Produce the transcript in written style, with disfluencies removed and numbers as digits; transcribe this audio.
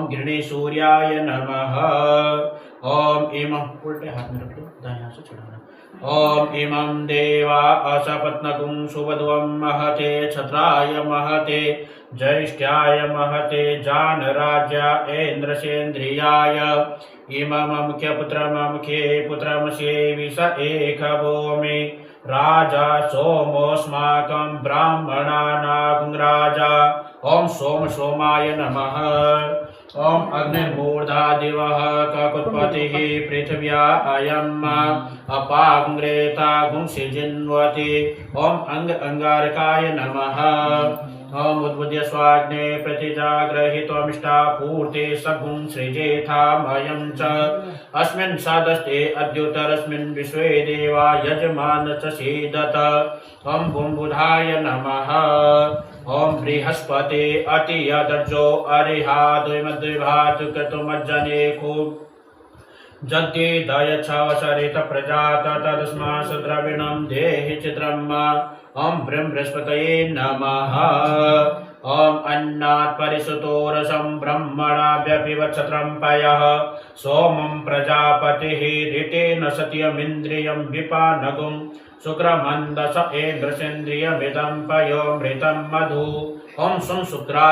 ओम गिरणेश्वर्याय नमः। ओम इमं उल्टे हाथ में रख लो, दाएं हाथ से चढ़ाना। ओम इमं देवा असपत्नकुं सुवध्वं महते क्षत्राय महते ज्येष्ठाय महते जानराज्य ऐन्द्रसेन्द्रियाय इमममुख्य पुत्रममुखे पुत्रमसे विष एकभूमि राजा सोमोऽस्माकं ब्राह्मणानां राजा। ओम सोम सोमाय नमः। ओम अग्निर्मूर्धा दिवः ककुत्पतिः पृथिव्या अयम् अपाग्रेता गुंसिजिन्वति। ओम अंग अंगारकाय नमः। ओम उद्बुद्ध्य स्वाग्ने प्रतिजाग्रहित्वमिष्टा पूर्ते सगुं सृजेथामयं च अस्मिन् सदस्ते अद्युतरस्मिन् विश्वे देवा यजमानश्च सीदत। ओम बुम्बुधाय नमः। ओम बृहस्पते अतियदर्जो अरिहा द्विमद्विभातु क्रतुमज्जनेको जन्ति दयच्छवसरित प्रजात तदस्मात् द्रविणं देहि चित्रम्। ओम बृहस्पतये नमः। ओम अन्नात् परिसुतो रसं ब्रह्मणा व्यपिवत्सत्रं पयः सोमं प्रजापतिः ऋतेन सत्यमिन्द्रियं विपानगुं शुक्रमन्दस ऐन्द्रसेन्द्रियमिदं पयोमृतं मधु। ओम सुं शुक्रा